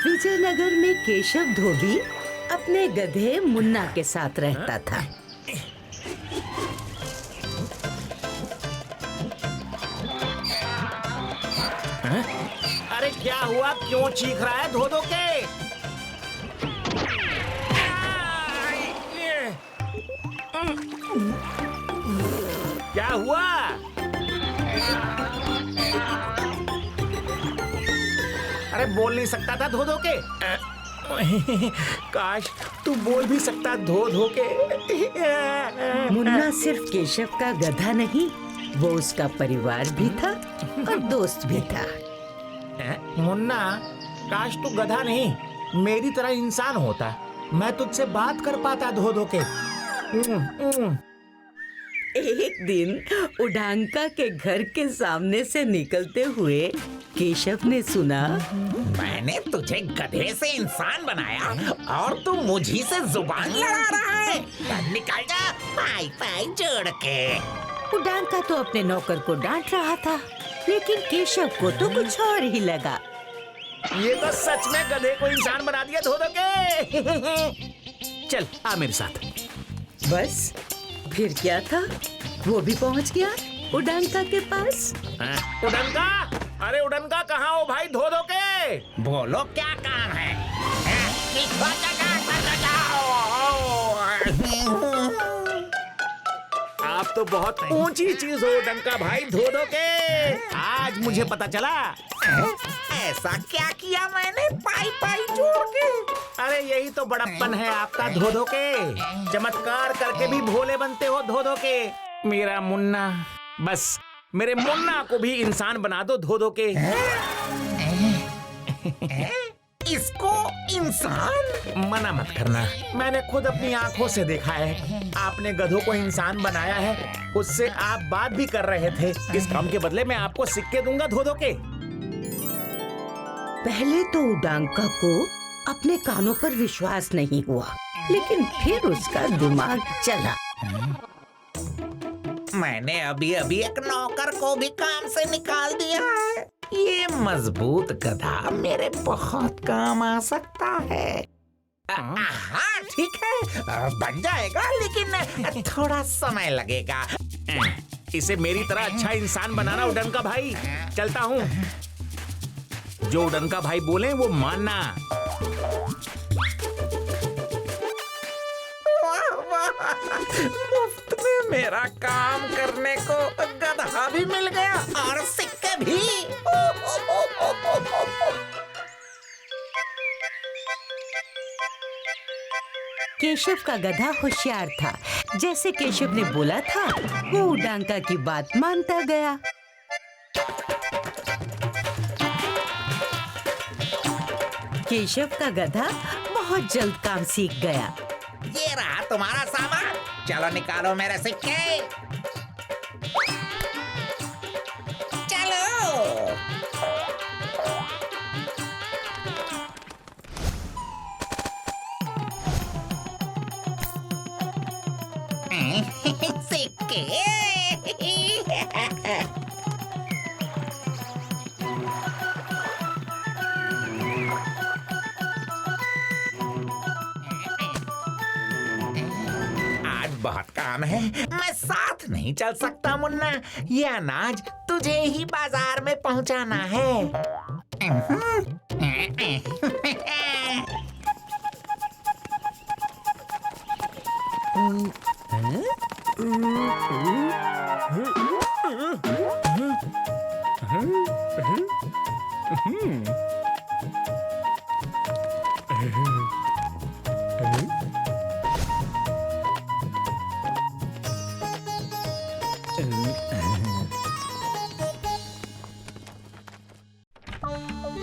विजयनगर में केशव धोबी अपने गधे मुन्ना के साथ रहता था। अरे क्या हुआ, क्यों चीख रहा है धो धो के? क्या हुआ? अरे बोल नहीं सकता था धो धो के? काश तू बोल भी सकता धो धो के। मुन्ना सिर्फ केशव का गधा नहीं, वो उसका परिवार भी था और दोस्त भी था। मुन्ना, काश तू गधा नहीं मेरी तरह इंसान होता, मैं तुझसे बात कर पाता धो धो के। एक दिन उडांका के घर के सामने से निकलते हुए केशव ने सुना, मैंने तुझे गधे से इंसान बनाया और तू मुझी से जुबान लड़ा रहा है। निकल जा पाई पाई जोड़ के। उडांका तो अपने नौकर को डांट रहा था, लेकिन केशव को तो कुछ और ही लगा। ये तो सच में गधे को इंसान बना दिया धो धो के। चल आ मेरे साथ। बस फिर क्या था, वो भी पहुंच गया उडांका के पास। उडनका, अरे उडनका कहाँ हो भाई धो धो के? बोलो क्या काम है? आप तो बहुत ऊंची चीज हो उडनका भाई धो धो के। आज मुझे पता चला। ऐसा क्या किया मैंने पाई पाई जोड़ के? अरे यही तो बड़प्पन है आपका धो धो के। चमत्कार करके भी भोले बनते हो धो धो के। मेरा मुन्ना, बस मेरे मुन्ना को भी इंसान बना दो धो धो के। इसको इंसान? मना मत करना, मैंने खुद अपनी आंखों से देखा है। आपने गधों को इंसान बनाया है, उससे आप बात भी कर रहे थे। इस काम के बदले मैं आपको सिक्के दूंगा धो धो के। पहले तो उडांका को अपने कानों पर विश्वास नहीं हुआ, लेकिन फिर उसका दिमाग चला। मैंने अभी अभी एक नौकर को भी काम से निकाल दिया है। ये मजबूत गधा मेरे बहुत काम आ सकता है। हाँ ठीक है, बन जाएगा, लेकिन थोड़ा समय लगेगा। इसे मेरी तरह अच्छा इंसान बनाना उडनका भाई। चलता हूँ, जो उडनका भाई बोले वो मानना। मुफ्त में मेरा काम करने को गधा भी मिल गया और सिक्के भी। केशव का गधा होशियार था। जैसे केशव ने बोला था, वो उडांका की बात मानता गया। केशव का गधा बहुत जल्द काम सीख गया। ये रहा तुम्हारा सामान, चलो निकालो मेरे सिक्के। चलो। सिक्के। बहुत काम है, मैं साथ नहीं चल सकता मुन्ना। ये अनाज तुझे ही बाजार में पहुंचाना है।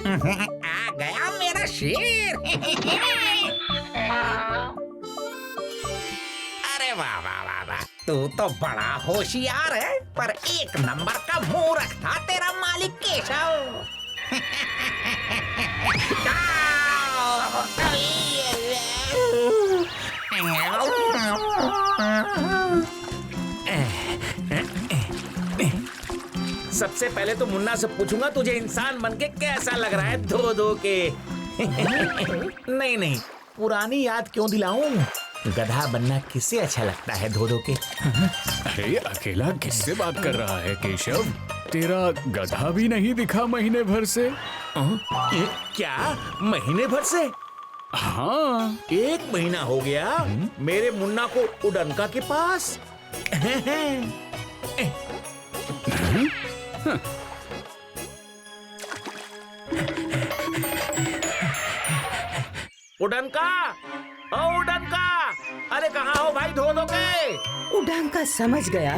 आ गया मेरा शेर। अरे वाह वाह वाह वाह, तू तो बड़ा होशियार है, पर एक नंबर का मूर्ख था तेरा मालिक केशव। सबसे पहले तो मुन्ना से पूछूंगा तुझे इंसान बनके कैसा लग रहा है धो धो के। नहीं नहीं, पुरानी याद क्यों दिलाऊं? गधा बनना किससे अच्छा लगता है धोधो के? अरे अकेला किससे बात कर रहा है केशव? तेरा गधा भी नहीं दिखा महीने भर से। ये क्या महीने भर से? हाँ, 1 महीना हो गया मेरे मुन्ना को उड़नका के पास। उड़नका, ओ उड़नका, अरे कहाँ हो भाई धोधो के? उड़ांका समझ गया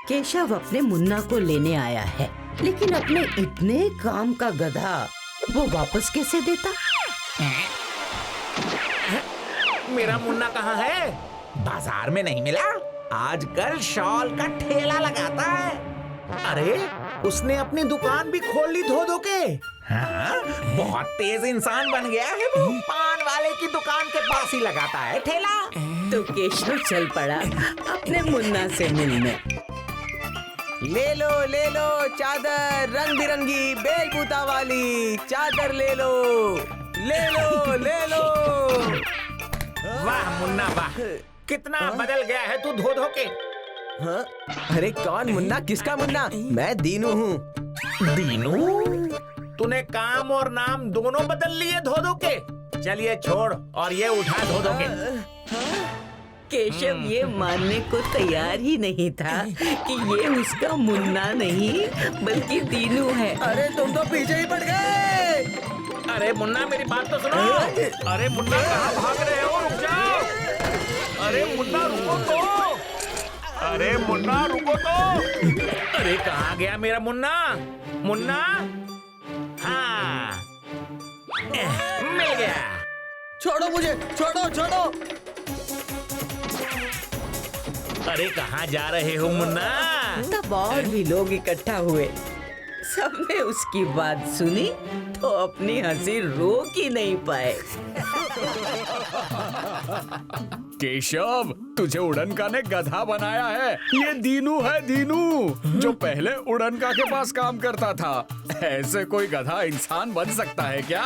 केशव अपने मुन्ना को लेने आया है, लेकिन अपने इतने काम का गधा वो वापस कैसे देता? मेरा मुन्ना कहाँ है? बाजार में नहीं मिला? आजकल शॉल का ठेला लगाता है। अरे उसने अपनी दुकान भी खोल ली धोधो के। हाँ, बहुत तेज इंसान बन गया है वो। पान वाले की दुकान के पास ही लगाता है ठेला। तो केशव चल पड़ा अपने मुन्ना से मिलने। ले लो चादर रंग बिरंगी बेलबूता वाली चादर ले लो। वाह मुन्ना वाह, कितना बदल गया है तू धोधो के। हाँ? अरे कौन मुन्ना? किसका मुन्ना? मैं दीनू हूँ। दीनू, तूने काम और नाम दोनों बदल लिए धोधो के। चलिए छोड़ और ये उठा धोधो के। केशव ये मानने को तैयार ही नहीं था कि ये उसका मुन्ना नहीं बल्कि दीनू है। अरे तुम तो पीछे ही पड़ गए। अरे मुन्ना मेरी बात तो सुनो। अरे मुन्ना कहाँ भाग रहे हो? रुक जाओ। अरे मुन्ना रुको तो। अरे मुन्ना रुको तो। अरे कहाँ गया मेरा मुन्ना? मुन्ना, हाँ मिल गया। छोड़ो मुझे, छोड़ो। अरे कहाँ जा रहे हो मुन्ना? तब और भी लोग इकट्ठा हुए। सबने उसकी बात सुनी तो अपनी हंसी रोक ही नहीं पाए। केशव, तुझे उड़नका ने गधा बनाया है। ये दीनू है, दीनू, जो पहले उड़नका के पास काम करता था। ऐसे कोई गधा इंसान बन सकता है क्या?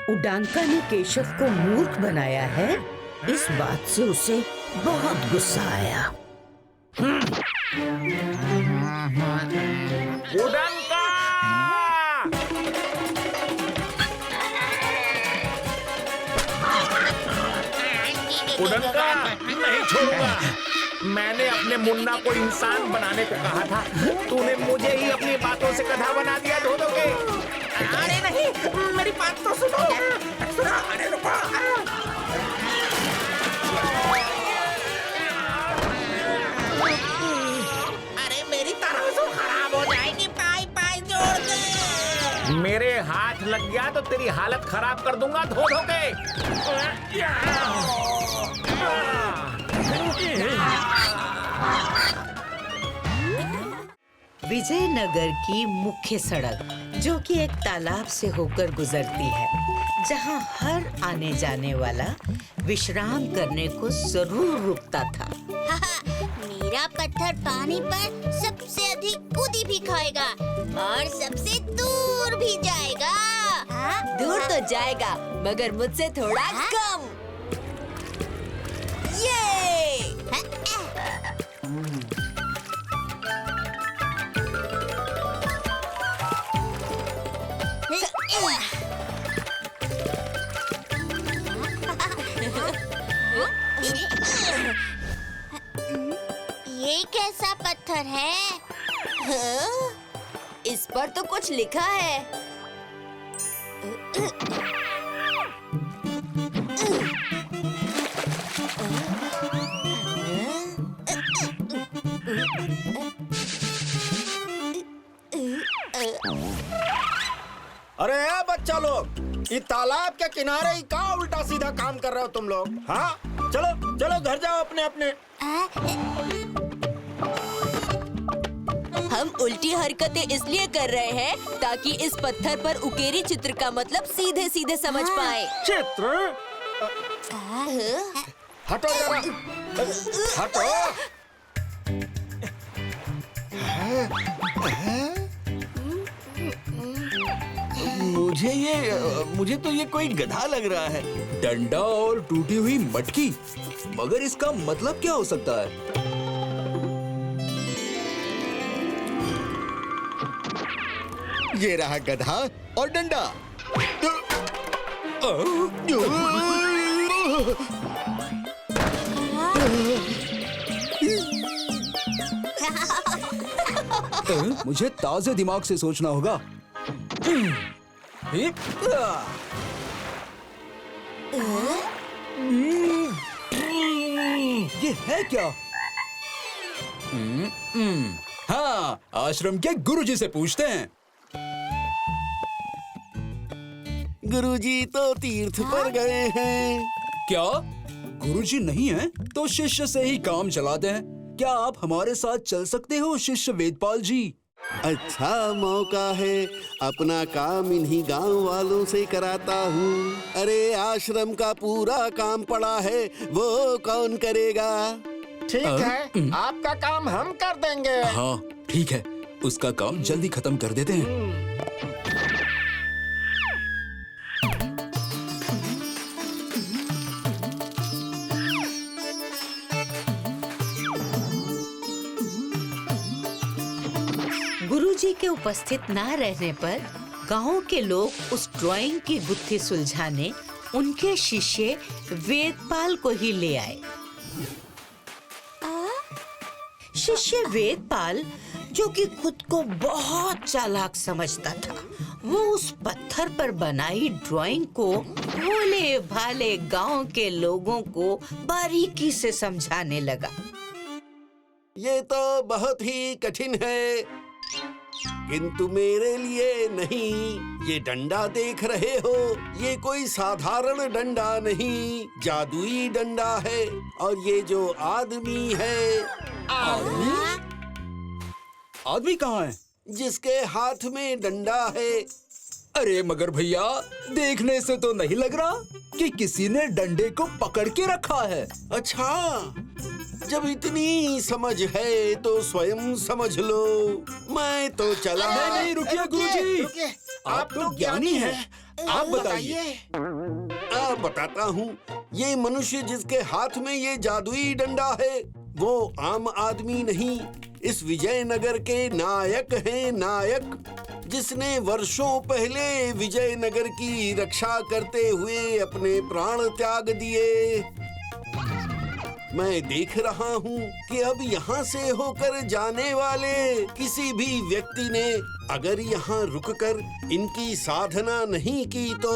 उड़ांका ने केशव को मूर्ख बनाया है, इस बात से उसे बहुत गुस्सा आया। उड़नका! उड़नका नहीं छोड़ूंगा। मैंने अपने मुन्ना को इंसान बनाने को कहा था, तूने मुझे ही अपनी बातों से गधा बना दिया धोधो के। अरे नहीं, मेरी बात तो सुनो। अरे रुको। अरे मेरी तराजू खराब हो जाएगी। पाई जोड़ दे। मेरे हाथ लग गया तो तेरी हालत खराब कर दूंगा धोधो के। विजयनगर की मुख्य सड़क, जो कि एक तालाब से होकर गुजरती है, जहां हर आने जाने वाला विश्राम करने को जरूर रुकता था। मेरा पत्थर पानी पर सबसे अधिक कूदी भी खाएगा और सबसे दूर भी जाएगा। दूर तो जाएगा मगर मुझसे थोड़ा कम। ये ये कैसा पत्थर है? हाँ? इस पर तो कुछ लिखा है। अरे ए बच्चा लोग, ये तालाब के किनारे ही कहाँ उल्टा सीधा काम कर रहे हो तुम लोग? हाँ, चलो घर जाओ अपने अपने। हम उल्टी हरकतें इसलिए कर रहे हैं ताकि इस पत्थर पर उकेरी चित्र का मतलब सीधे सीधे समझ पाए। चित्र? हटो जरा, हटो। मुझे तो ये कोई गधा लग रहा है। डंडा और टूटी हुई मटकी, मगर इसका मतलब क्या हो सकता है? ये रहा गधा और डंडा। मुझे ताजे दिमाग से सोचना होगा। ये है क्या? हाँ, आश्रम के गुरुजी से पूछते हैं। गुरुजी तो तीर्थ पर गए हैं। क्या गुरुजी नहीं हैं? तो शिष्य से ही काम चलाते हैं। क्या आप हमारे साथ चल सकते हो शिष्य वेदपाल जी? अच्छा मौका है, अपना काम इन्हीं गांव वालों से कराता हूँ। अरे आश्रम का पूरा काम पड़ा है, वो कौन करेगा? ठीक है, आपका काम हम कर देंगे। हाँ ठीक है, उसका काम जल्दी खत्म कर देते हैं। गुरुजी के उपस्थित ना रहने पर गांव के लोग उस ड्राइंग की गुत्थी सुलझाने उनके शिष्य वेदपाल को ही ले आए। शिष्य वेदपाल, जो कि खुद को बहुत चालाक समझता था, वो उस पत्थर पर बनाई ड्राइंग को भोले भाले गांव के लोगों को बारीकी से समझाने लगा। ये तो बहुत ही कठिन है, किंतु मेरे लिए नहीं। ये डंडा देख रहे हो, ये कोई साधारण डंडा नहीं, जादुई डंडा है। और ये जो आदमी है, आदमी कहाँ है? जिसके हाथ में डंडा है। अरे मगर भैया, देखने से तो नहीं लग रहा कि किसी ने डंडे को पकड़ के रखा है। अच्छा, जब इतनी समझ है तो स्वयं समझ लो। मैं तो चला। नहीं, रुकिए गुरुजी। रुकिए, आप तो ज्ञानी हैं। आप बताइए। आप बताता हूँ। ये मनुष्य जिसके हाथ में ये जादुई डंडा है, वो आम आदमी नहीं, इस विजयनगर के नायक हैं, नायक, जिसने वर्षों पहले विजयनगर की रक्षा करते हुए अपने प्राण त्याग दिए। मैं देख रहा हूँ कि अब यहाँ से होकर जाने वाले किसी भी व्यक्ति ने अगर यहाँ रुककर इनकी साधना नहीं की तो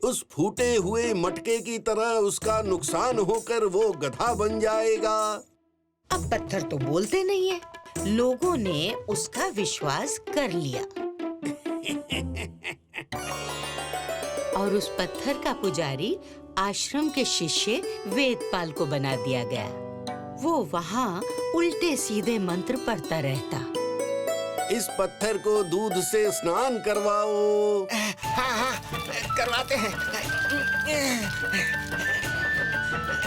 उस फूटे हुए मटके की तरह उसका नुकसान होकर वो गधा बन जाएगा। अब पत्थर तो बोलते नहीं है, लोगों ने उसका विश्वास कर लिया और उस पत्थर का पुजारी आश्रम के शिष्य वेदपाल को बना दिया गया। वो वहाँ उल्टे सीधे मंत्र पढ़ता रहता। इस पत्थर को दूध से स्नान करवाओ। हाँ, करवाते हैं।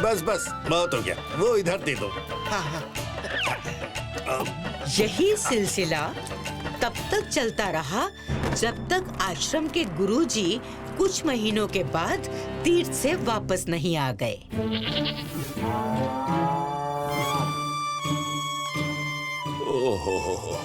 बस बस, बहुत हो गया, वो इधर दे दो। यही सिलसिला तब तक चलता रहा जब तक आश्रम के गुरुजी कुछ महीनों के बाद तीर्थ से वापस नहीं आ गए। ओहो,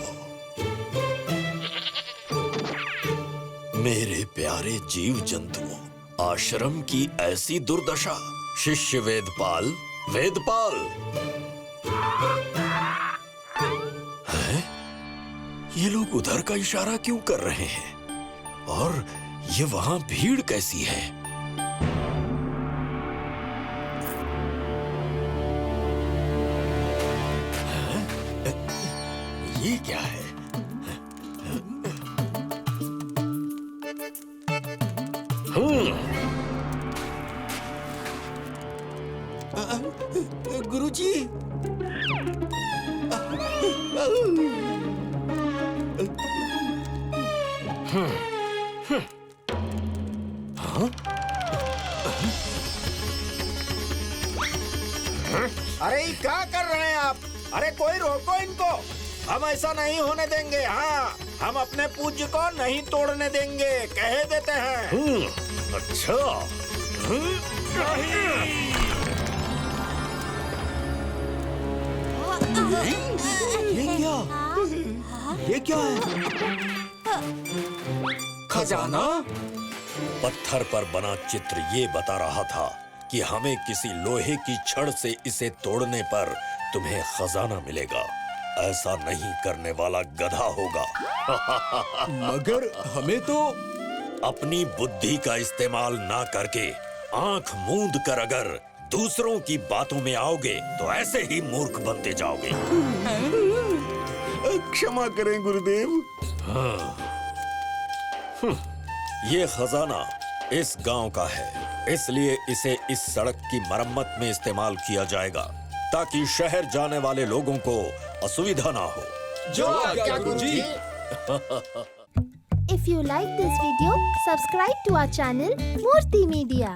मेरे प्यारे जीव जंतुओं, आश्रम की ऐसी दुर्दशा। शिष्य वेदपाल, वेदपाल हैं? ये लोग उधर का इशारा क्यों कर रहे हैं? और ये वहां भीड़ कैसी है? हैं? ये क्या है? गुरुजी, अरे ये क्या कर रहे हैं आप? अरे कोई रोको इनको। हम ऐसा नहीं होने देंगे। हाँ, हम अपने पूज्य को नहीं तोड़ने देंगे, कह देते हैं। अच्छा। ये क्या है? खजाना? पत्थर पर बना चित्र ये बता रहा था कि हमें किसी लोहे की छड़ से इसे तोड़ने पर तुम्हें खजाना मिलेगा। ऐसा नहीं करने वाला गधा होगा। मगर हमें तो अपनी बुद्धि का इस्तेमाल ना करके आंख मूंद कर अगर दूसरों की बातों में आओगे तो ऐसे ही मूर्ख बनते जाओगे। क्षमा करें गुरुदेव। ये खजाना इस गांव का है, इसलिए इसे इस सड़क की मरम्मत में इस्तेमाल किया जाएगा ताकि शहर जाने वाले लोगों को असुविधा ना हो। जो आज्ञा गुरुजी। If you like this video, subscribe to our channel Murthy Media.